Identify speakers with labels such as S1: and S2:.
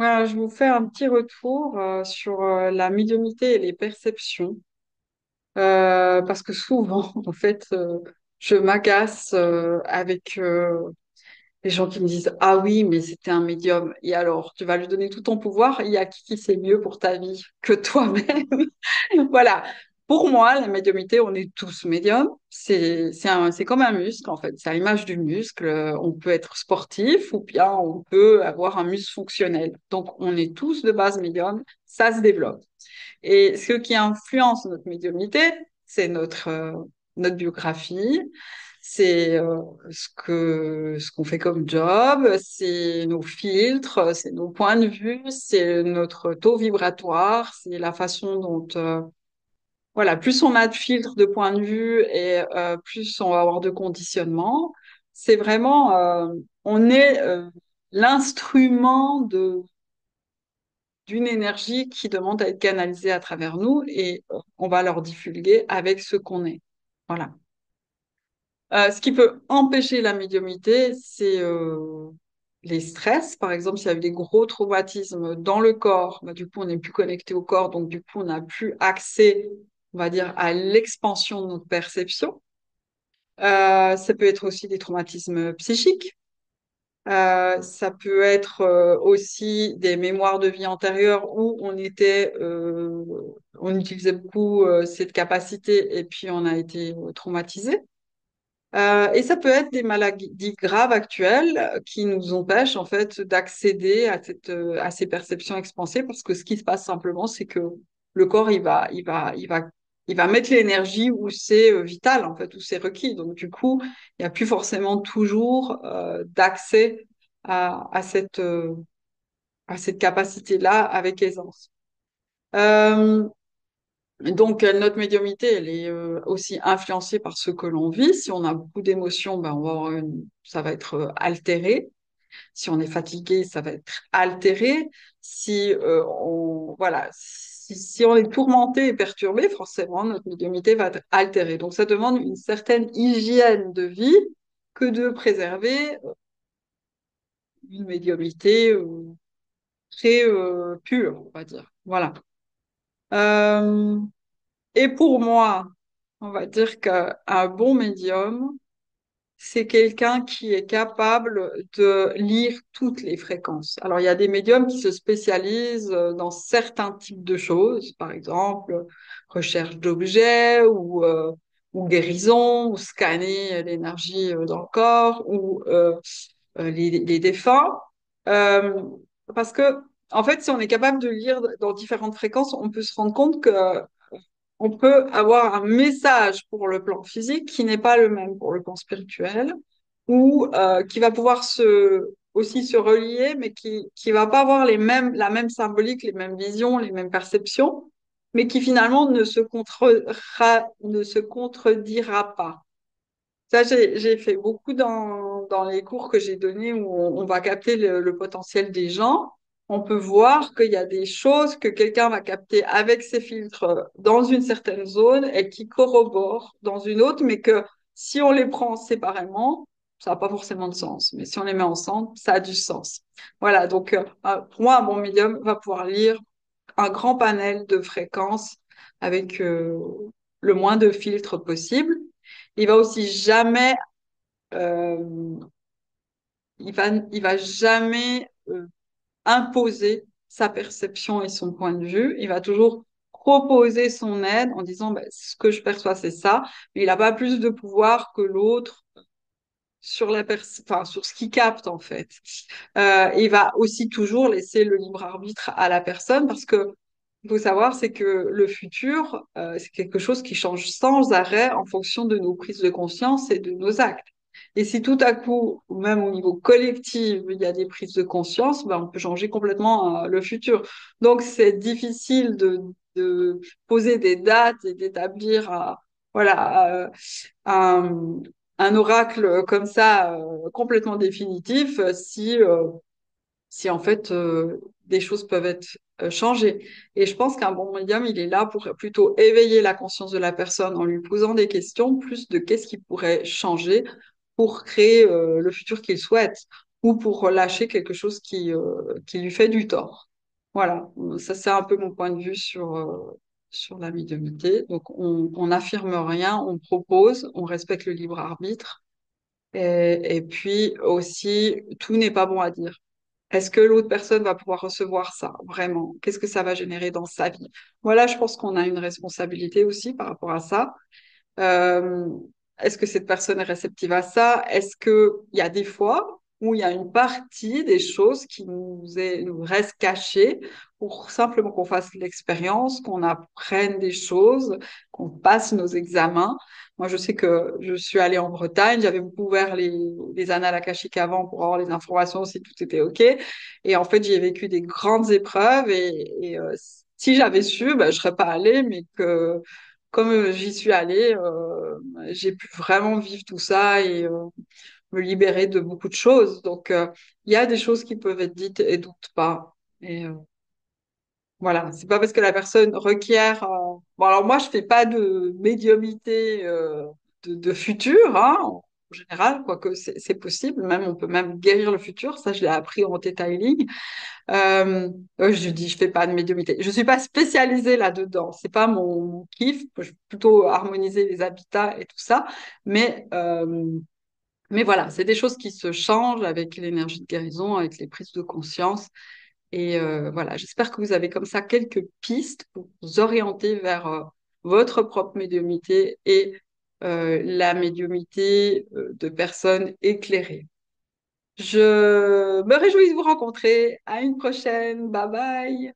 S1: Voilà, je vous fais un petit retour sur la médiumnité et les perceptions, parce que souvent, en fait, je m'agace avec les gens qui me disent, ah oui, mais c'était un médium. Et alors, tu vas lui donner tout ton pouvoir, il y a qui sait mieux pour ta vie que toi-même. Voilà. Pour moi, la médiumnité, on est tous médiums. C'est comme un muscle, en fait. C'est à l'image du muscle. On peut être sportif ou bien on peut avoir un muscle fonctionnel. Donc, on est tous de base médiums. Ça se développe. Et ce qui influence notre médiumnité, c'est notre biographie, c'est ce qu'on fait comme job, c'est nos filtres, c'est nos points de vue, c'est notre taux vibratoire, c'est la façon dont voilà, plus on a de filtres, de points de vue et plus on va avoir de conditionnement. C'est vraiment, on est l'instrument d'une énergie qui demande à être canalisée à travers nous et on va leur divulguer avec ce qu'on est. Voilà. Ce qui peut empêcher la médiumnité, c'est les stress. Par exemple, s'il y a eu des gros traumatismes dans le corps, bah, du coup, on n'est plus connecté au corps, donc du coup, on n'a plus accès, on va dire, à l'expansion de notre perception. Ça peut être aussi des traumatismes psychiques. Ça peut être aussi des mémoires de vie antérieure où on utilisait beaucoup cette capacité et puis on a été traumatisé. Et ça peut être des maladies graves actuelles qui nous empêchent en fait d'accéder à ces perceptions expansées parce que ce qui se passe simplement, c'est que le corps il va mettre l'énergie où c'est vital en fait, où c'est requis. Donc du coup, il n'y a plus forcément toujours d'accès à cette capacité-là avec aisance. Euh, donc, notre médiumnité, elle est aussi influencée par ce que l'on vit. Si on a beaucoup d'émotions, ben, ça va être altéré. Si on est fatigué, ça va être altéré. Si on est tourmenté et perturbé, forcément, notre médiumnité va être altérée. Donc, ça demande une certaine hygiène de vie que de préserver une médiumnité très pure, on va dire. Voilà. Euh, et pour moi, on va dire qu'un bon médium, c'est quelqu'un qui est capable de lire toutes les fréquences. Alors, il y a des médiums qui se spécialisent dans certains types de choses, par exemple, recherche d'objets ou guérison, ou scanner l'énergie dans le corps, ou les défunts. Euh, Parce que, en fait, si on est capable de lire dans différentes fréquences, on peut se rendre compte que on peut avoir un message pour le plan physique qui n'est pas le même pour le plan spirituel, ou qui va pouvoir aussi se relier, mais qui va pas avoir la même symbolique, les mêmes visions, les mêmes perceptions, mais qui finalement ne se contredira pas. Ça, j'ai fait beaucoup dans les cours que j'ai donnés où on va capter le potentiel des gens. On peut voir qu'il y a des choses que quelqu'un va capter avec ses filtres dans une certaine zone et qui corroborent dans une autre, mais que si on les prend séparément, ça n'a pas forcément de sens. Mais si on les met ensemble, ça a du sens. Voilà, donc pour moi, un bon médium va pouvoir lire un grand panel de fréquences avec le moins de filtres possible. Il va aussi jamais, euh, il va jamais imposer sa perception et son point de vue. Il va toujours proposer son aide en disant, bah, ce que je perçois, c'est ça. Mais il n'a pas plus de pouvoir que l'autre sur enfin, sur ce qu'il capte, en fait. Il va aussi toujours laisser le libre arbitre à la personne parce que il faut savoir, c'est que le futur, c'est quelque chose qui change sans arrêt en fonction de nos prises de conscience et de nos actes. Et si tout à coup, ou même au niveau collectif, il y a des prises de conscience, ben, on peut changer complètement le futur. Donc, c'est difficile de poser des dates et d'établir voilà, un, un oracle comme ça complètement définitif si en fait des choses peuvent être changées. Et je pense qu'un bon médium, il est là pour plutôt éveiller la conscience de la personne en lui posant des questions, plus de qu'est-ce qui pourrait changer pour créer le futur qu'il souhaite. ou pour relâcher quelque chose qui lui fait du tort. Voilà, ça c'est un peu mon point de vue sur la médiumnité. Donc on n'affirme rien, on propose, on respecte le libre arbitre. Et puis aussi, tout n'est pas bon à dire. Est-ce que l'autre personne va pouvoir recevoir ça, vraiment? Qu'est-ce que ça va générer dans sa vie? Voilà, je pense qu'on a une responsabilité aussi par rapport à ça. Euh, Est-ce que cette personne est réceptive à ça? Est-ce qu'il y a des fois où il y a une partie des choses qui nous restent cachées pour simplement qu'on fasse l'expérience, qu'on apprenne des choses, qu'on passe nos examens? Moi, je sais que je suis allée en Bretagne, j'avais beaucoup ouvert les annales akashiques avant pour avoir les informations si tout était OK. Et en fait, j'y ai vécu des grandes épreuves et si j'avais su, ben, je serais pas allée, mais que comme j'y suis allée, j'ai pu vraiment vivre tout ça et me libérer de beaucoup de choses. Donc, il y a des choses qui peuvent être dites et d'autres pas. Et voilà, c'est pas parce que la personne requiert. Bon, alors moi, je fais pas de médiumnité de futur, hein, en général, quoique c'est possible. Même, on peut même guérir le futur. Ça, je l'ai appris en Theta Healing. Je dis, je fais pas de médiumnité. Je suis pas spécialisée là-dedans. C'est pas mon kiff. Je vais plutôt harmoniser les habitats et tout ça. Mais, euh, mais voilà, c'est des choses qui se changent avec l'énergie de guérison, avec les prises de conscience. Et voilà, j'espère que vous avez comme ça quelques pistes pour vous orienter vers votre propre médiumnité et la médiumnité de personnes éclairées. Je me réjouis de vous rencontrer. À une prochaine. Bye bye.